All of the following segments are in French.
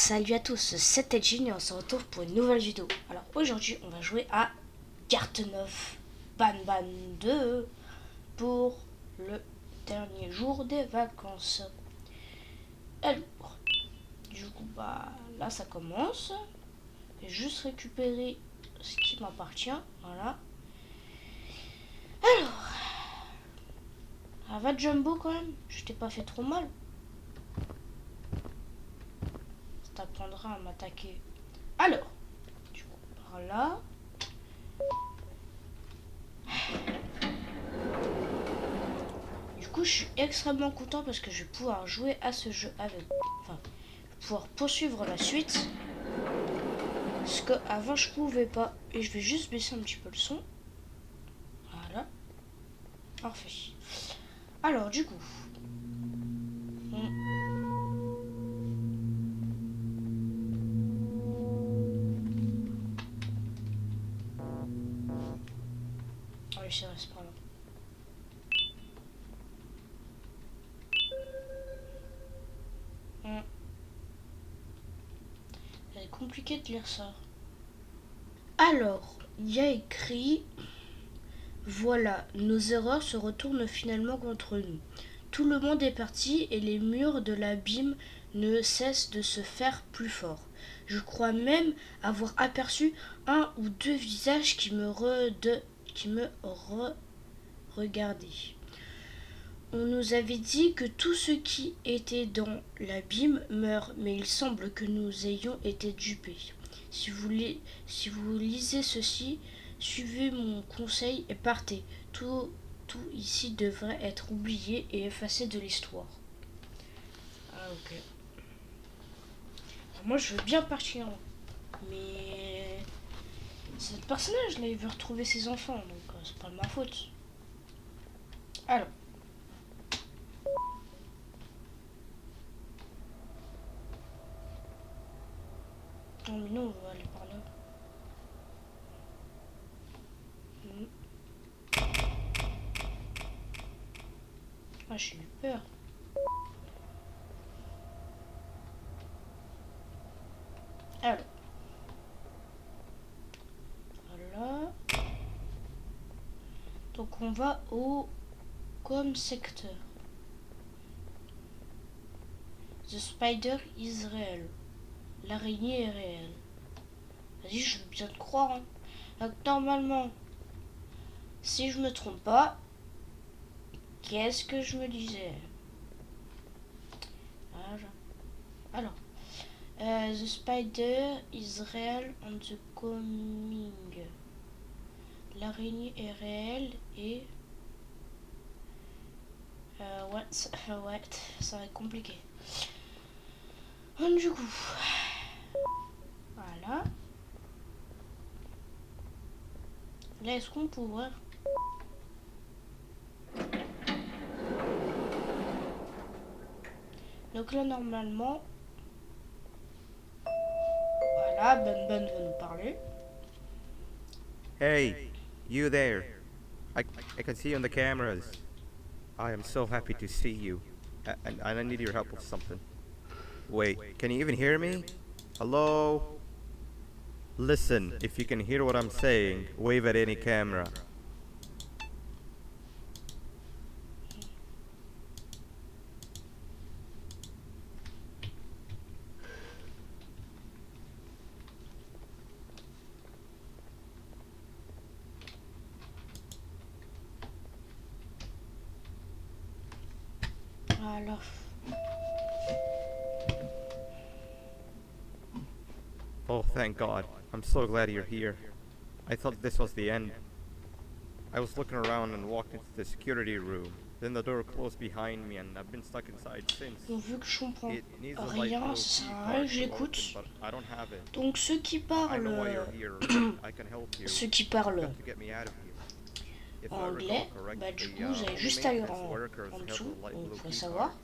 Salut à tous, c'est Edgin et on se retrouve pour une nouvelle vidéo. Alors aujourd'hui on va jouer à Carte 9 Ban 2 pour le dernier jour des vacances. Alors, du coup là ça commence. Je vais juste récupérer ce qui m'appartient, voilà. Alors, ça va Jumbo quand même, je t'ai pas fait trop mal. Ça t'apprendra à m'attaquer. Alors, du coup par là. Du coup, je suis extrêmement content parce que je vais pouvoir jouer à ce jeu avec. Enfin, je vais pouvoir poursuivre la suite. Parce qu'avant, je pouvais pas. Et je vais juste baisser un petit peu le son. Voilà. Parfait. Alors, du coup. Ah oui, c'est vrai, c'est pas là. C'est compliqué de lire ça. Alors, il y a écrit. Voilà, nos erreurs se retournent finalement contre nous. Tout le monde est parti et les murs de l'abîme ne cessent de se faire plus forts. Je crois même avoir aperçu un ou deux visages qui me regardaient. On nous avait dit que tout ce qui était dans l'abîme meurt, mais il semble que nous ayons été dupés. Si vous lisez ceci, suivez mon conseil et partez. Tout ici devrait être oublié et effacé de l'histoire. Ah ok. Alors, moi je veux bien partir, mais ce personnage là il veut retrouver ses enfants, donc c'est pas de ma faute. Alors. Non mais non, on va aller par là. Ah j'ai eu peur. Alors. Voilà. Donc on va au comme secteur. The Spider is real. L'araignée est réelle. Vas-y, je veux bien te croire. Hein. Donc, normalement, si je me trompe pas, qu'est-ce que je me disais? Alors, the spider is real and the coming. L'araignée est réelle et ouais, ça va être compliqué. Du coup, voilà. Là, est-ce qu'on peut ouvrir? Donc là, normalement, voilà, Ben va nous parler. Hey, you there. I can see you on the cameras. I am so happy to see you. And I need your help with something. Wait, can you even hear me? Hello? Listen, if you can hear what I'm saying, wave at any camera. Voilà. Oh, thank God. I'm so glad you're here. I thought this was the end. I was looking around and walked into the security room. Then the door closed behind me and I've been stuck inside since. Donc vu que je comprends It needs a rien, light ça blue sert key à rien card que to open, j'écoute. but I don't have it. Donc ceux qui I know why parlent you're here. I can help you. ceux qui You've parlent got to get me out of here. If en I anglais, recall bah du correctly, coup vous avez only juste à lire maintenance workers en have dessous, the light donc blue vous pouvez key savoir. card.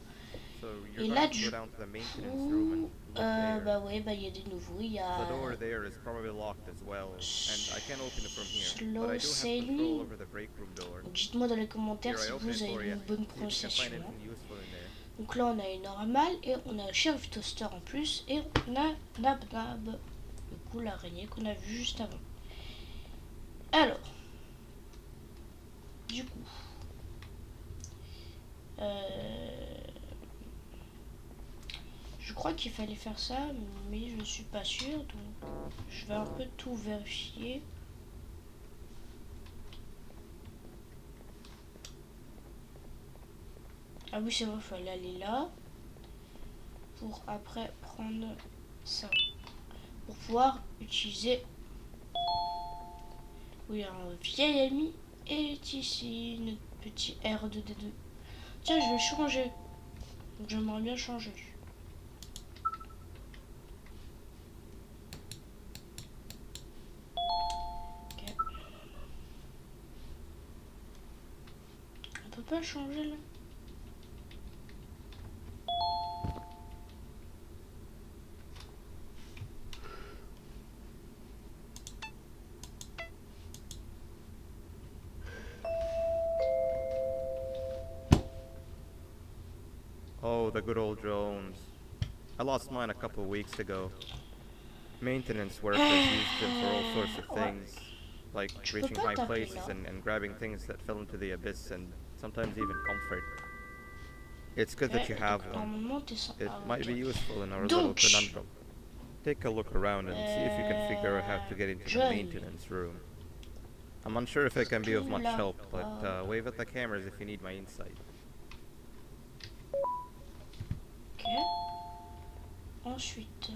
So Et you're là gonna have to du go down to the maintenance room coup, and look there. bah ouais, bah il y a des nouveaux, il y a The door there is probably locked as well, and I can't open it from here. But slow I do have sailing. control over the break room door. Donc dites-moi dans les commentaires Here, si I open vous it avez for you. une bonne See if you can find prononciation. anything useful in there. Donc là, on a une normale et on a Sheriff Toaster en plus. Et on a Nab Nab, du coup, l'araignée qu'on a vue juste avant. Alors, du coup, je crois qu'il fallait faire ça, mais je ne suis pas sûre. Donc, je vais un peu tout vérifier. Ah oui, c'est vrai, il fallait aller là. Pour après prendre ça. Pour pouvoir utiliser... Oui, un vieil ami est ici, notre petit R2D2. Tiens, je vais changer. J'aimerais bien changer. Ok. On peut pas changer là. Oh, the good old drones. I lost mine a couple weeks ago. Maintenance workers used them for all sorts of Ouais. things, like Tu peux reaching pas high taper places là. and grabbing things that fell into the abyss and sometimes even comfort. It's good that Ouais, you donc have one. normalement t'es sans... It Ah, might ok. be useful in our little Donc, conundrum. Take a look around and see if you can figure out how to get into the John, maintenance room. I'm unsure if it can be of tout much help, but là-bas. wave at the cameras if you need my insight. Ok. Ensuite...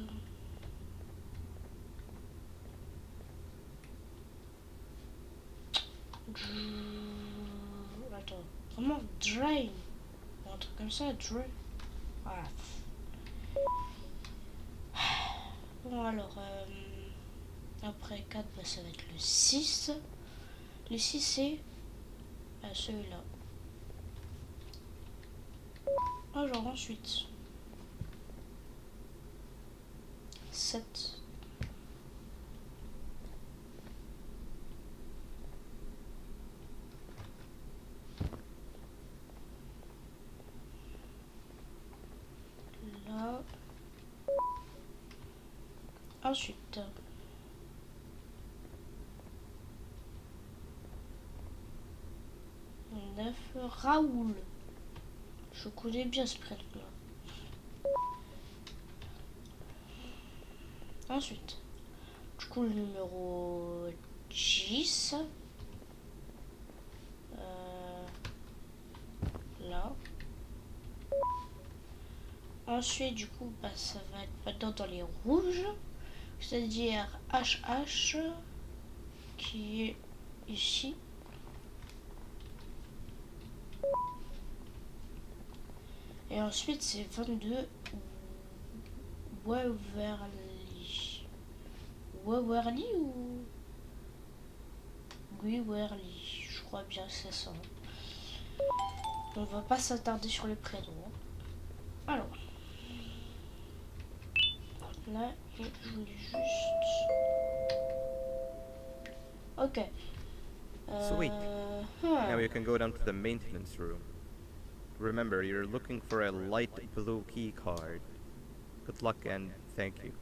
Attends. Vraiment, drain. Un truc comme ça, drain. Voilà. Bon alors, après 4, bah, ça va être le 6. Le 6 c'est celui-là. Alors ensuite, 7. Là. Ensuite, 9. Raoul. Je connais bien ce prénom-là. Ensuite, du coup, le numéro 10. Là. Ensuite, du coup, bah, ça va être maintenant dans les rouges. C'est-à-dire HH qui est ici. Et ensuite, c'est 22 Waverly. Waverly ou Waverly, je crois bien que c'est ça. On va pas s'attarder sur les prénoms. Alors, là, je voulais juste... Ok. Sweet. Now you can go down to the maintenance room. Remember, you're looking for a light blue key card. Good luck and thank you.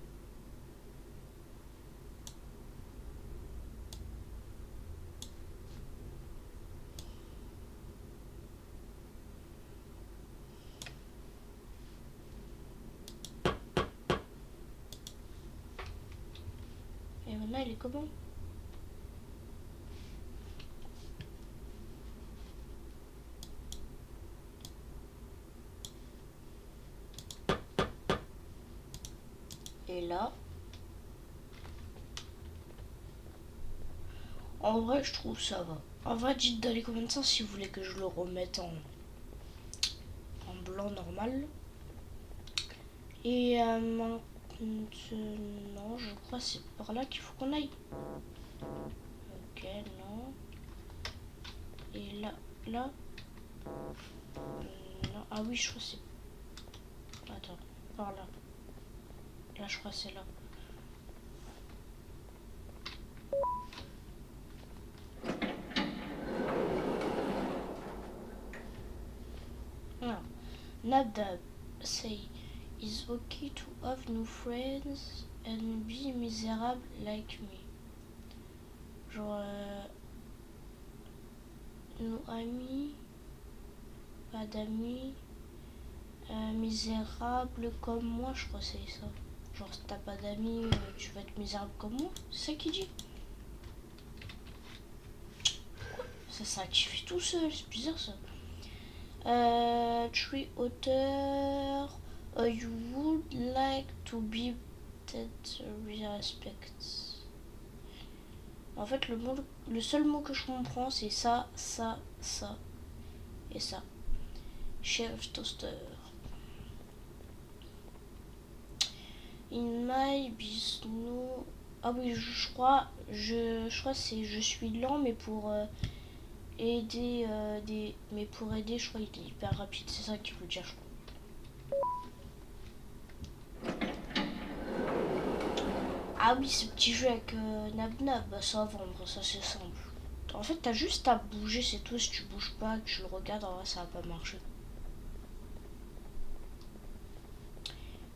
Et maintenant, il est comment? Et là... En vrai, je trouve ça va. En vrai, dites dans les commentaires si vous voulez que je le remette en blanc normal. Et maintenant, je crois que c'est par là qu'il faut qu'on aille. Ok, non. Et là, là. Non. Ah oui, je crois que c'est... Attends, par là. Là, je crois que c'est là. Voilà. Nabdab, say, it's okay to have new friends and be miserable like me. Genre, nos amis, pas d'amis, misérable comme moi, je crois que c'est ça. Genre, si t'as pas d'amis, tu vas être misérable comme moi, c'est ça qu'il dit. Ça s'active tout seul, c'est bizarre ça. Three auteur, you would like to be that respect. En fait, le seul mot que je comprends, c'est ça, ça, ça et ça. Chef toaster. In my business. Ah oui, je crois c'est je suis lent, mais pour aider mais pour aider, je crois qu'il est hyper rapide. C'est ça qu'il veut dire, je crois. Ah oui, ce petit jeu avec Nab Nab, bah, ça va vendre, ça c'est simple. En fait, t'as juste à bouger, c'est tout. Si tu bouges pas, que tu le regardes, en vrai, ça va pas marcher.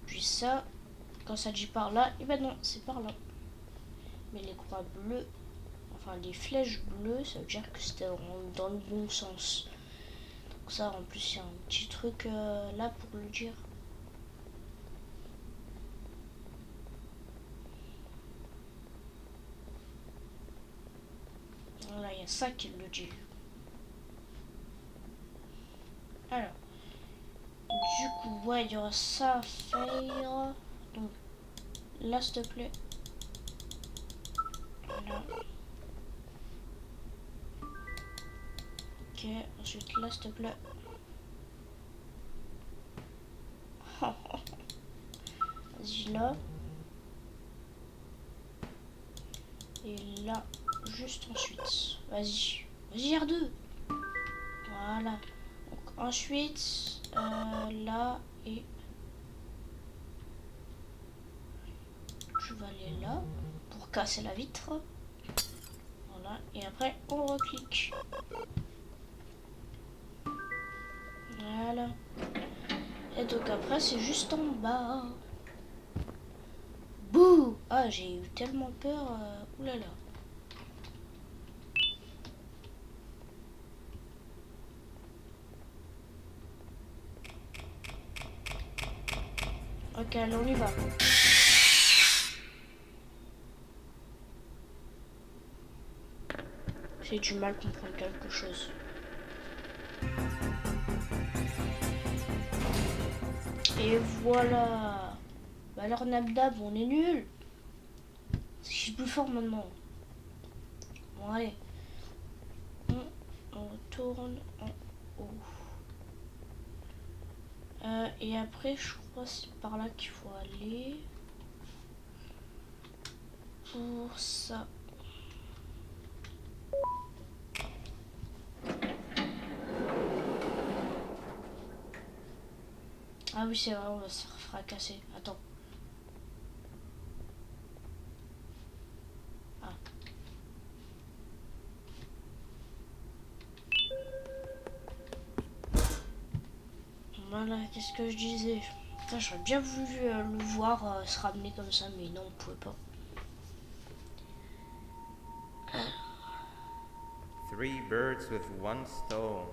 Puis ça, quand ça dit par là, et ben non, c'est par là. Mais les croix bleues, enfin les flèches bleues, ça veut dire que c'était dans le bon sens. Donc ça, en plus, il y a un petit truc là pour le dire. Voilà, il y a ça qui le dit. Alors, du coup, ouais, il y aura ça à faire. Donc, là, s'il te plaît. Voilà. Ok, ensuite, là, s'il te plaît. Vas-y, là. Et là, juste ensuite. Vas-y. Vas-y, R2. Voilà. Donc, ensuite, là et... Tu vas aller là pour casser la vitre. Voilà. Et après, on reclique. Voilà. Et donc après, c'est juste en bas. Bouh! Ah, j'ai eu tellement peur. Oulala. Ok, allez, on y va. J'ai du mal à comprendre quelque chose. Et voilà. Bah alors Nabdab, on est nul. Je suis plus fort maintenant. Bon allez. On retourne en haut. Et après, je crois que c'est par là qu'il faut aller. Pour ça. Ah oui, c'est vrai, on va se faire fracasser. Attends. Ah. Voilà, qu'est-ce que je disais? Putain, j'aurais bien voulu le voir se ramener comme ça, mais non, on pouvait pas. Three birds with one stone.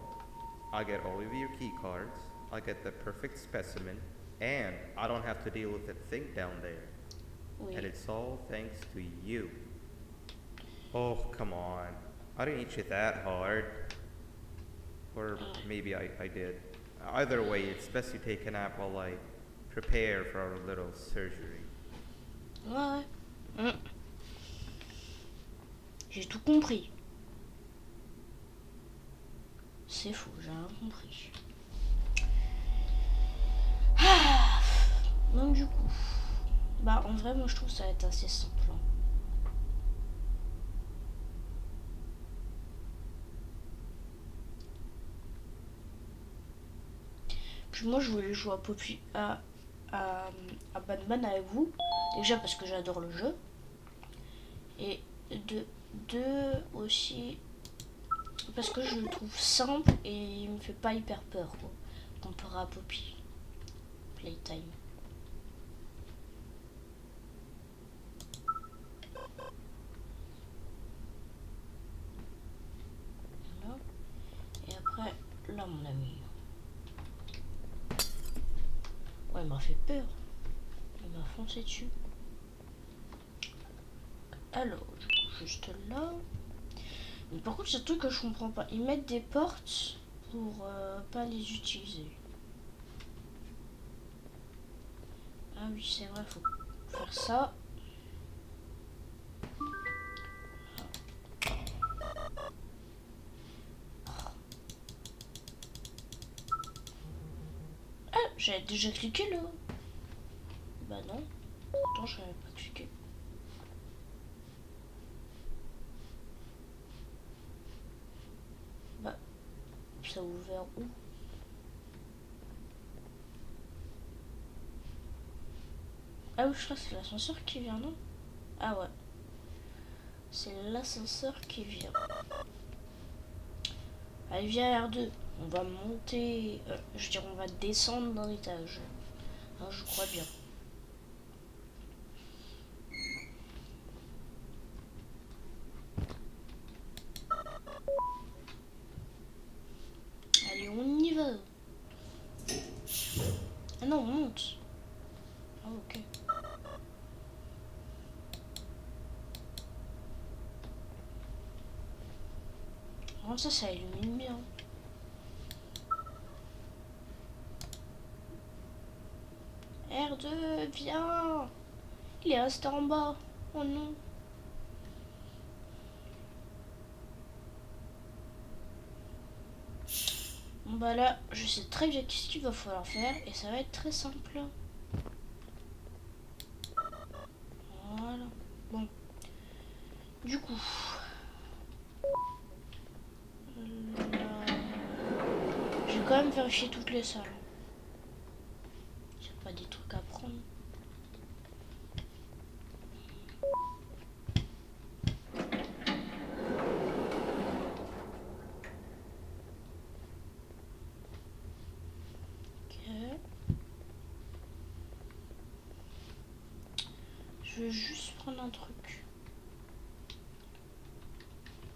I get all of your key cards, I get the perfect specimen, and I don't have to deal with that thing down there. Oui. And it's all thanks to you. Oh, come on. I didn't hit you that hard. Or maybe I did. Either way, it's best you take a nap while I prepare for our little surgery. Ouais, ouais. J'ai tout compris. C'est faux, j'ai rien compris. Ah. Donc du coup, bah en vrai, moi je trouve que ça va être assez simple. Hein. Puis moi je voulais jouer à Batman avec vous. Déjà parce que j'adore le jeu. Et deux aussi parce que je le trouve simple et il me fait pas hyper peur quoi. comparé à Poppy. Playtime. Voilà. Et après, là, mon ami. Ouais, il m'a fait peur. Il m'a foncé dessus. Alors, du coup, juste là. Mais par contre, c'est un truc que je comprends pas. Ils mettent des portes pour pas les utiliser. Ah oui, c'est vrai, faut faire ça. Ah, j'avais déjà cliqué là. Bah non. Attends, j'avais pas cliqué. Bah, ça a ouvert où? Ah oui, je crois que c'est l'ascenseur qui vient, non? Ah ouais. C'est l'ascenseur qui vient. Allez, viens R2. On va monter... je veux dire, on va descendre d'un étage. Hein, je crois bien. Allez, on y va. Ah non, on monte. Ah ok. Oh, ça illumine bien. R2, viens. Il est resté en bas. Oh non. Bon bah là, je sais très bien qu'est-ce qu'il va falloir faire et ça va être très simple. Voilà. Bon. Du coup. Là, je vais quand même vérifier toutes les salles. Il n'y a pas des trucs à prendre. Je vais juste prendre un truc.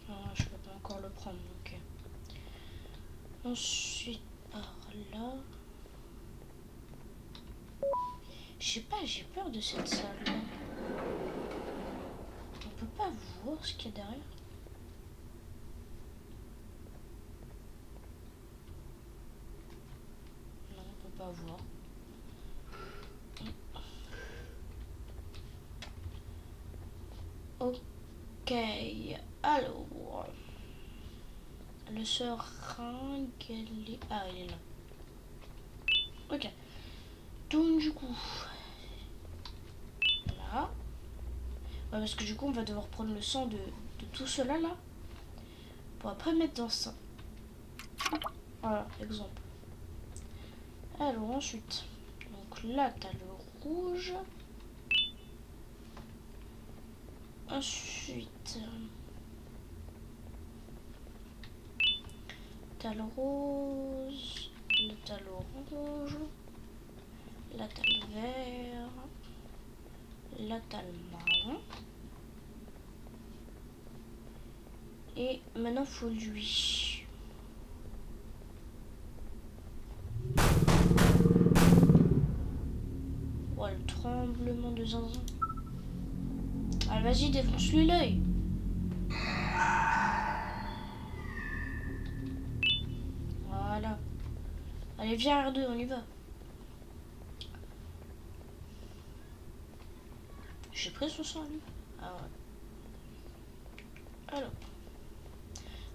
Non, je peux pas encore le prendre, ok. Ensuite, par là. Je sais pas, j'ai peur de cette salle-là. On peut pas voir ce qu'il y a derrière. Non, on peut pas voir. Ok, alors. Le seringue, elle est... Ah, elle est là. Ok. Donc, du coup... Là. Ouais, parce que du coup, on va devoir prendre le sang de tout cela, là. Pour après mettre dans ça. Voilà, exemple. Alors, ensuite. Donc là, t'as le rouge. Ensuite... T'as le rose. Là, t'as le rouge. Là, t'as le vert. Là, t'as le marron. Et maintenant, faut lui. Oh, le tremblement de zinzin. Allez, vas-y, défonce-lui l'œil. Voilà. Allez, viens, R2, on y va. J'ai pris son sang, lui. Ah ouais. Alors.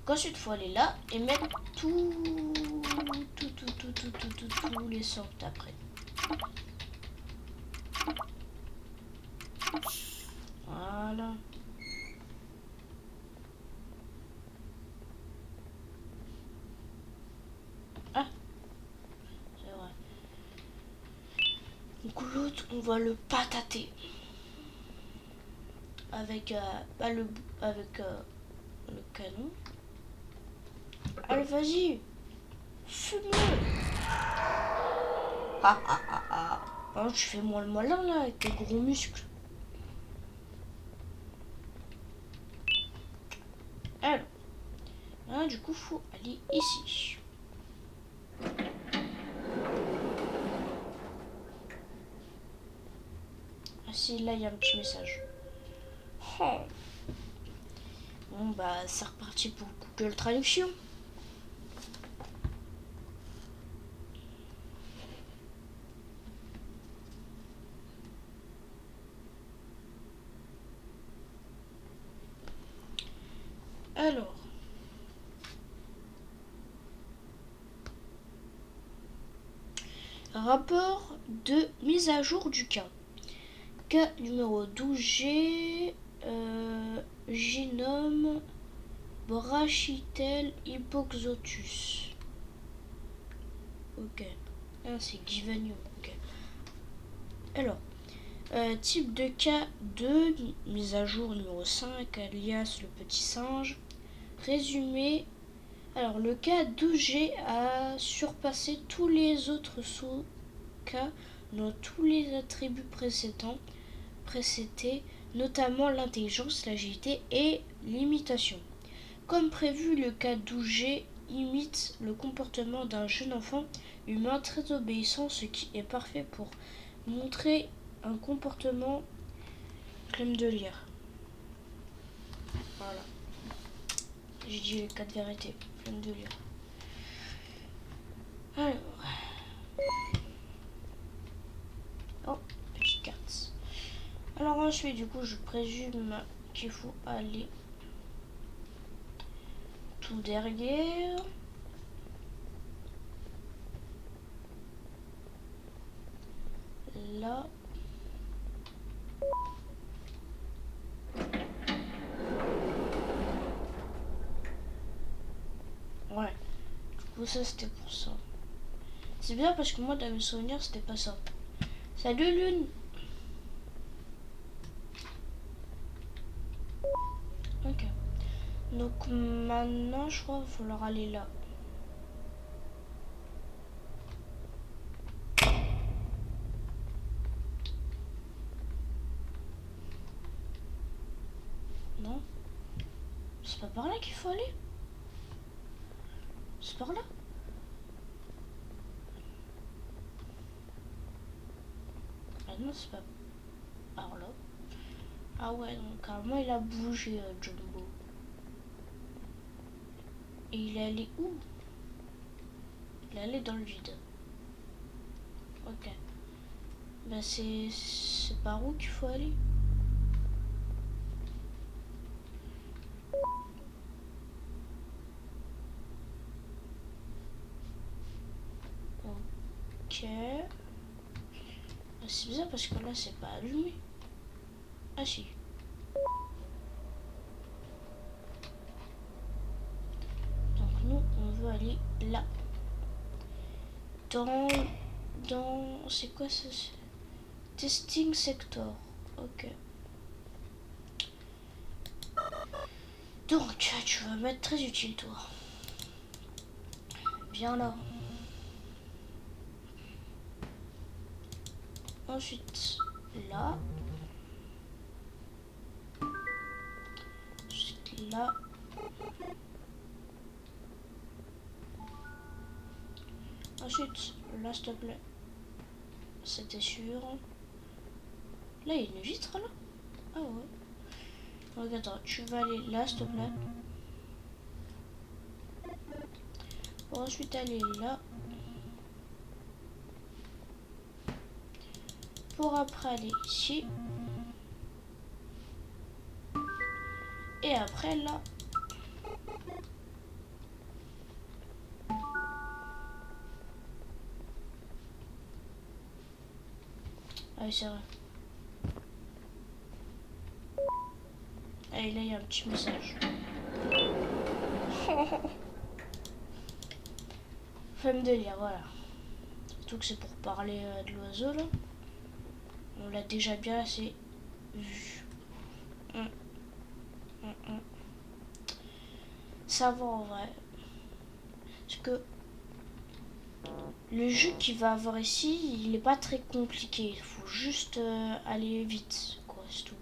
Ensuite, il faut aller là et mettre tous les sorts après. Voilà. Ah, c'est vrai. Donc l'autre, on va le patater. Avec, le canon. Allez, vas-y. Fume-le. Ah ah ah ah. Hein, tu fais moins le malin là avec tes gros muscles. Alors, hein, du coup, faut aller ici. Ah si, là, il y a un petit message. Oh. Bon, bah, c'est reparti pour Google Traduction. Alors, rapport de mise à jour du cas. Cas numéro 12G, génome Brachytel hypoxotus. Ok. Ah, c'est Givanio. Ok. Alors, type de cas 2, mise à jour numéro 5, alias le petit singe. Résumé. Alors, le cas 12G a surpassé tous les autres sous-cas dans tous les attributs précédés, notamment l'intelligence, l'agilité et l'imitation. Comme prévu, le cas 12G imite le comportement d'un jeune enfant humain très obéissant, ce qui est parfait pour montrer un comportement flemme de lire. Voilà. J'ai dit les 4 vérités. Flemme de lire. Alors. Oh, petite carte. Alors ensuite, du coup, je présume qu'il faut aller tout derrière. Là. Ouais. Du coup, ça, c'était pour ça. C'est bien parce que moi, dans mes souvenirs, c'était pas ça. Salut, Lune. Ok. Donc maintenant, je crois qu'il va falloir aller là. Non? C'est pas par là qu'il faut aller? C'est par là? Ah non, c'est pas par là. Ah ouais, donc carrément, il a bougé, Jumbo. Et il est allé où? Il est allé dans le vide. Ok. Bah c'est par où qu'il faut aller? Ok. Bah, c'est bizarre parce que là, c'est pas allumé. Ah si. Donc nous, on veut aller là. Dans... C'est quoi ça? Testing sector. Ok. Donc, tu vas m'être très utile, toi. Viens là. Ensuite, là. Ensuite, là. Ensuite, là, s'il te plaît. C'était sûr. Là, il y a une vitre, là. Ah ouais. Donc, attends, tu vas aller là, s'il te plaît. Pour ensuite aller là. Pour après aller ici. Et après là. Ah oui, c'est vrai. Et là, il y a un petit message. Femme de lire, voilà. Surtout que c'est pour parler de l'oiseau, là. On l'a déjà bien assez vu. Ça va en vrai. Parce que Le jeu qu'il va avoir ici, il n'est pas très compliqué. Il faut juste aller vite, quoi, c'est tout.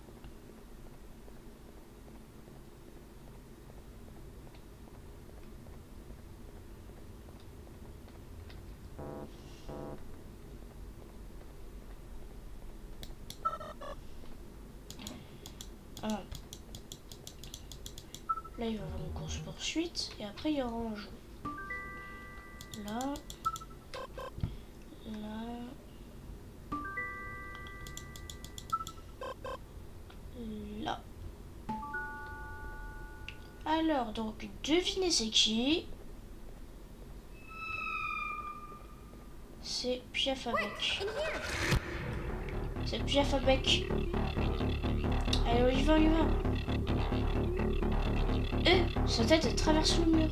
Ah. Là, il va y avoir une course-poursuite et après, il y aura un jeu. Là. Là. Là. Alors, donc, devinez c'est qui? C'est Piaf avec. C'est Piaf avec. Allez, on y va, on y va. Sa tête, elle traverse le mur.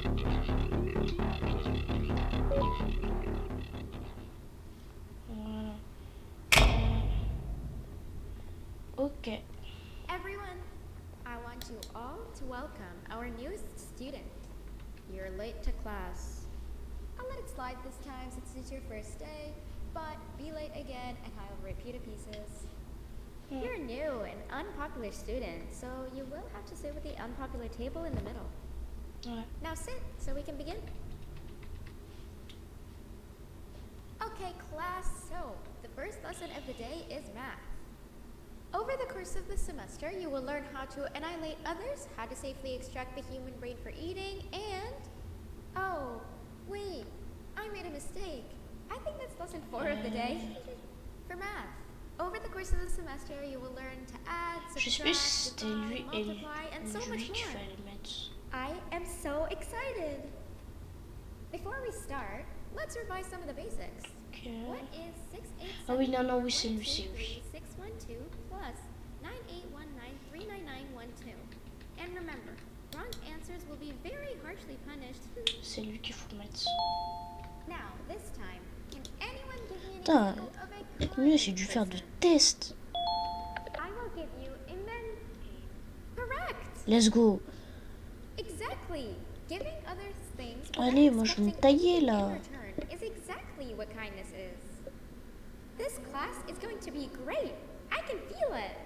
Voilà. Ok. Everyone, I want you all to welcome our newest student. You're late to class. I'll let it slide this time since it's your first day, but be late again and I'll rip you to pieces. You're new and unpopular student, so you will have to sit with the unpopular table in the middle. Ouais. Now sit so we can begin. Okay, class, so the first lesson of the day is math. Over the course of the semester, you will learn how to annihilate others, how to safely extract the human brain for eating, and... Oh, wait, I made a mistake. I think that's lesson 4 of the day. For math. Over the course of the semester, you will learn to add, Je sais plus si subtract, c'était lui divide, et multiply, and so much lui qu'il more. fallait mettre. I am so excited! Before we start, let's revise some of the basics. Ok. What is 6, 8, Ah oui, non, non, oui, c'est lui, c'est lui. 6, 1, 2 plus 9, 8, 1, 9, 3, 9, 9, 1, 2. And remember, wrong answers will be very harshly punished. C'est lui qu'il faut mettre. Now, this time, can anyone give me an Putain, example of a lui, j'ai dû faire de tests. I will give you and then... Correct! Let's go. Exactly! Giving others things Allez, moi, je vais me tailler, in là. return is exactly what kindness is. This class is going to be great. I can feel it.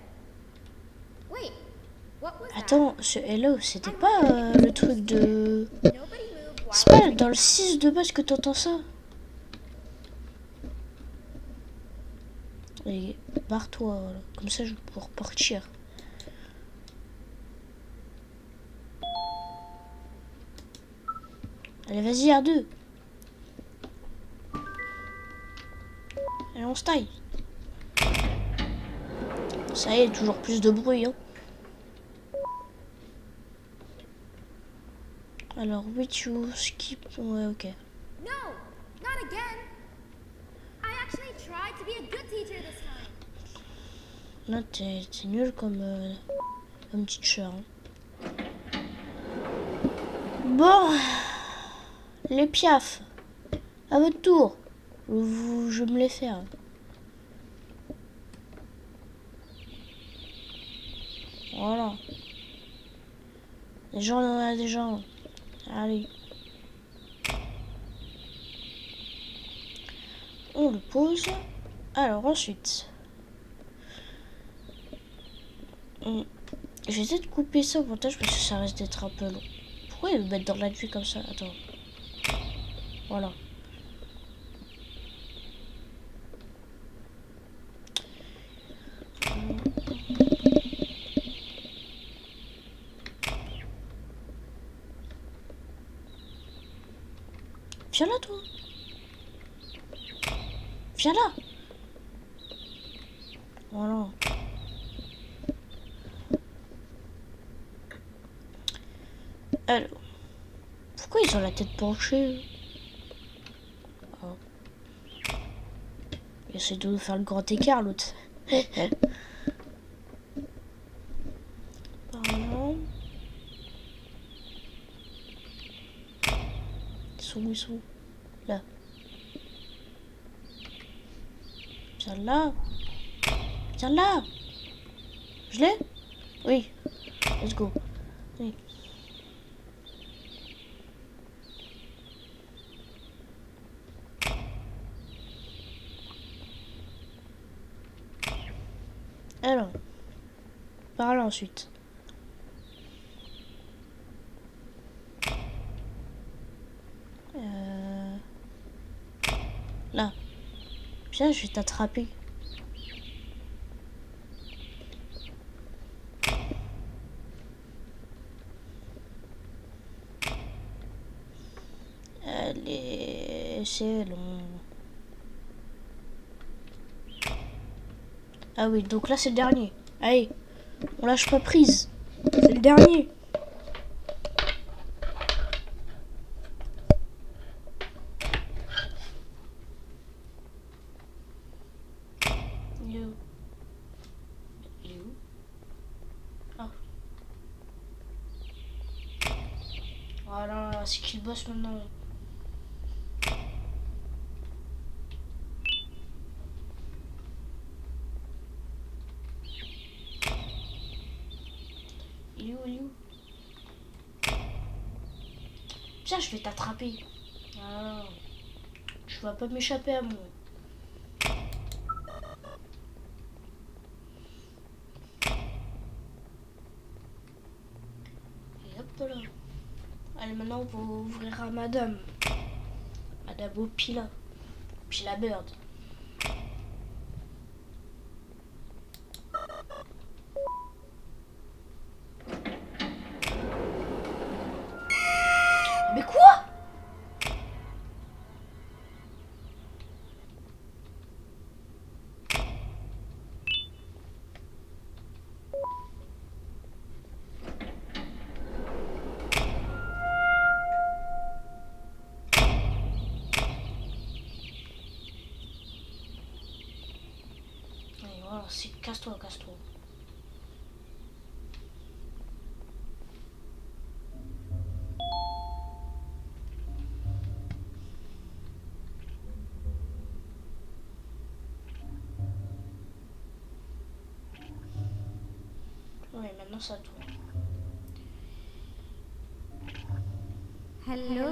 Wait, what was Attends, ce hello, c'était pas le truc de... that? Nobody move while C'est pas I dans le count. 6 de base que t'entends ça? Allez, barre-toi, voilà. Comme ça je vais pouvoir partir. Allez, vas-y, R2. Allez, on se taille. Ça y est, toujours plus de bruit, hein. Alors, which you skip... Ouais, ok. No, not again. I actually tried to be a good teacher this time. Là, t'es nul comme teacher. Hein. Bon, les piafs. À votre tour. Je me les faire. Voilà. Des gens, on a des gens. Allez. On le pose. Alors ensuite. Je vais essayer de couper ça au montage parce que ça risque d'être un peu long. Pourquoi ils le mettent dans la nuit comme ça? Attends. Voilà. Viens là, toi. Viens là. Voilà. Alors. Pourquoi ils ont la tête penchée? Oh. Il essaie de nous faire le grand écart, l'autre. Pardon. Ils sont où? Là. Viens là. Viens là. Je l'ai? Oui. Let's go. Oui. Alors, par là ensuite. Là. Viens, je vais t'attraper. Allez, c'est long. Ah oui, donc là c'est le dernier. Allez, on lâche pas prise. C'est le dernier. Il est où? Il est où? Ah. Voilà, c'est qu'il bosse maintenant. Il est où? Il est où? Tiens, je vais t'attraper. Ah, tu vas pas m'échapper à moi. Et hop là. Allez, maintenant on peut ouvrir à madame. Madame Opila. Pila Bird. Mais quoi? Allez, voilà, c'est casse-toi, casse-toi. Ouais, maintenant ça tourne. Hello.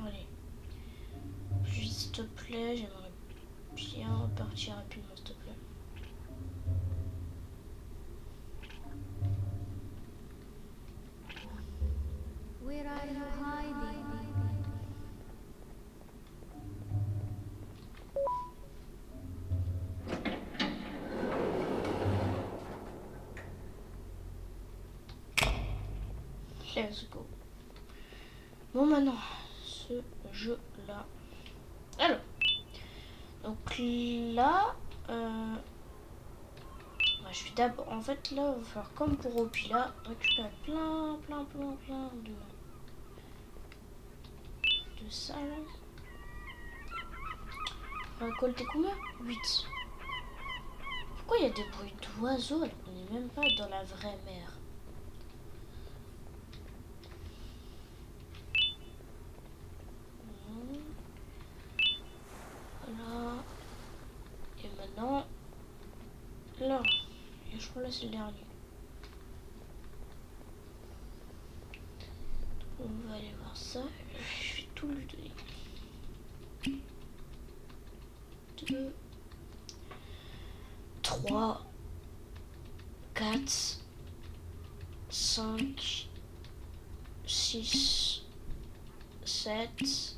Allez. Puis, s'il te plaît, j'aimerais bien partir rapidement, s'il te plaît. Where are you hiding? Let's go. Bon, maintenant, ce jeu-là. Alors, donc là, je vais d'abord, en fait, là, on va faire comme pour Opila, récupérer plein de ça, là. Récolter combien? 8. Pourquoi il y a des bruits d'oiseaux alors qu'on n'est même pas dans la vraie mer? Voilà. Et maintenant, là. Et je crois là c'est le dernier. On va aller voir ça. Je vais tout lui donner. 2, 3, 4, 5, 6, 7.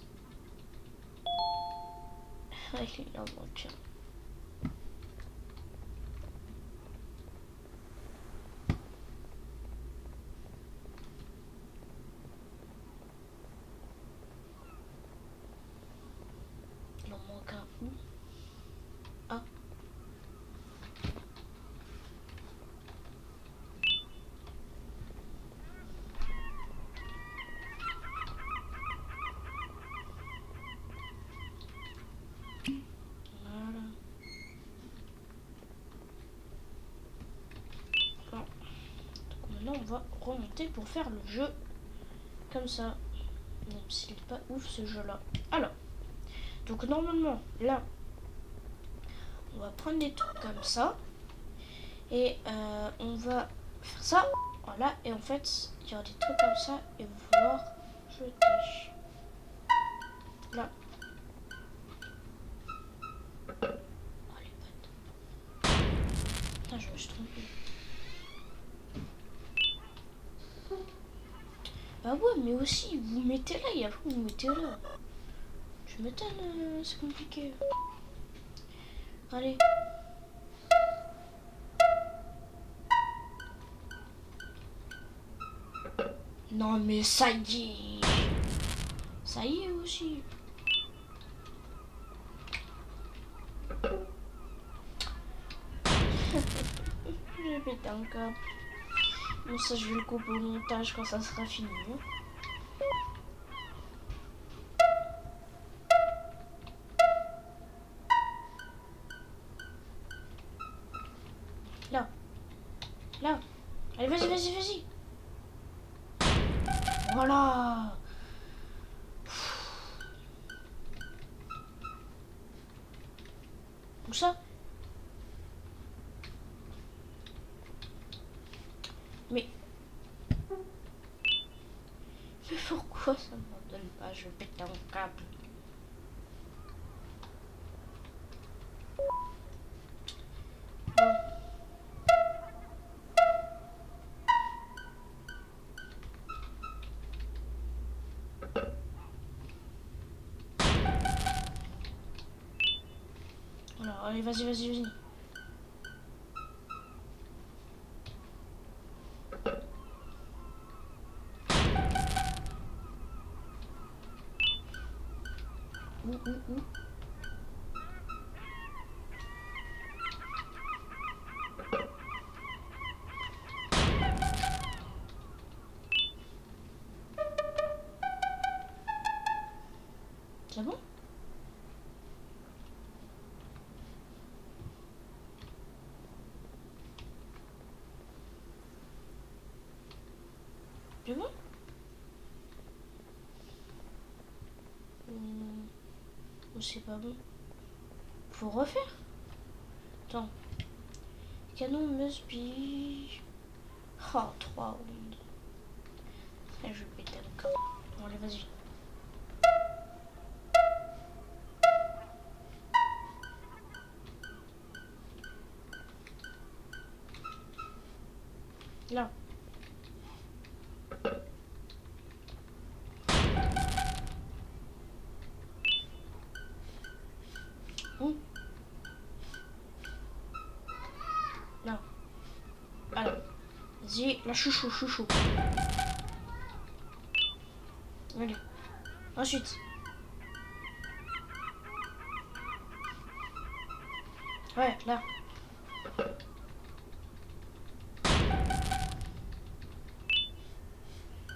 Ah, il en manque un. Il en manque un où? Ah. Voilà. Bon. Donc maintenant on va remonter pour faire le jeu comme ça. Même s'il n'est pas ouf ce jeu là. Alors. Donc normalement là on va prendre des trucs comme ça. Et on va faire ça. Voilà. Et en fait, il y aura des trucs comme ça. Et vouloir jeter. Là. Oh les potes. Putain, je me suis trompée. Bah ouais, mais aussi, vous mettez là, et après vous mettez là. Je m'étonne, c'est compliqué. Allez. Non mais ça y est. Ça y est aussi. J'ai pété un câble. Bon ça je vais le couper au montage quand ça sera fini. Là. Là. Allez vas-y, vas-y, vas-y. Voilà. Où ça? Mais pourquoi ça ne m'en donne pas? Je vais péter un câble. Bon. Alors, allez, vas-y, vas-y, vas-y. Où? C'est bon? C'est bon? Ou c'est pas bon? Faut refaire? Attends. Canon must be... Oh, 3 ondes. Et je vais péter le câble. Bon, allez, vas-y. Là. Où? Là. Alors. Vas-y, la chouchou, chouchou. Allez. Ensuite. Ouais, là.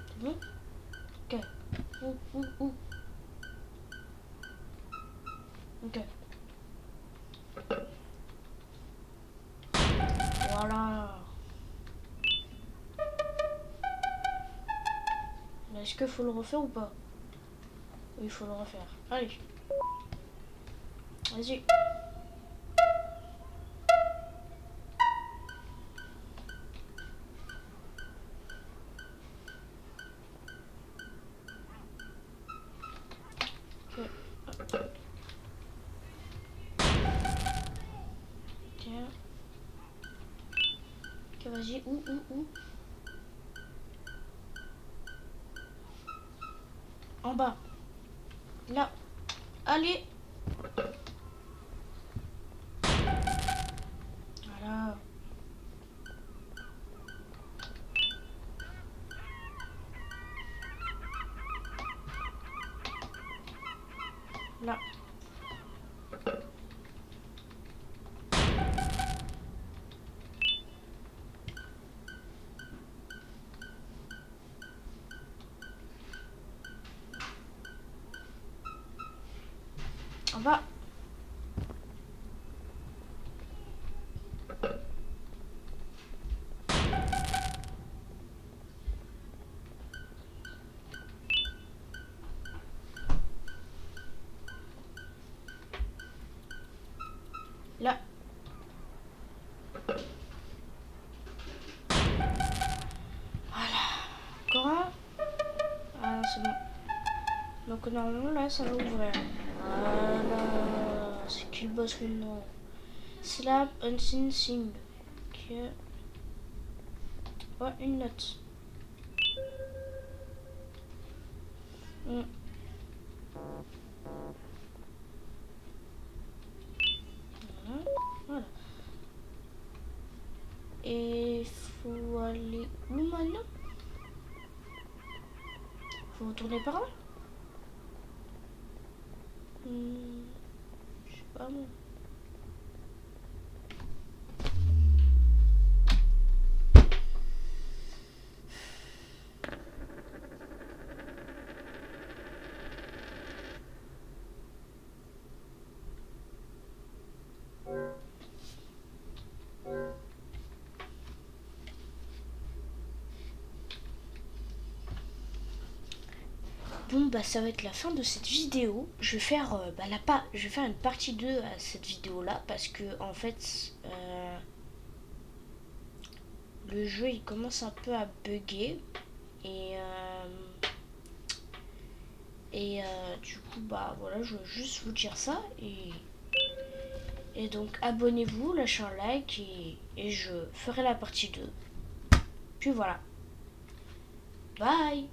C'est bon? Ok. Où? Ok. Voilà. Mais est-ce qu'il faut le refaire ou pas? Oui, il faut le refaire. Allez. Vas-y. Ok. Tiens. Ok, vas-y. Où? En bas. Là. Allez. Voilà. Là. En bas. Là. Donc normalement là ça va ouvrir. Voilà. C'est qui le boss maintenant? Slap unseen thing. Ok. Oh, une note. Hmm. Voilà. Voilà. Et faut aller où maintenant? Faut retourner par là? Je sais pas moi. Bon bah ça va être la fin de cette vidéo. Je vais faire je vais faire une partie 2 à cette vidéo là parce que en fait le jeu il commence un peu à bugger et du coup bah voilà, je veux juste vous dire ça et donc abonnez-vous, lâchez un like et je ferai la partie 2. Puis voilà. Bye.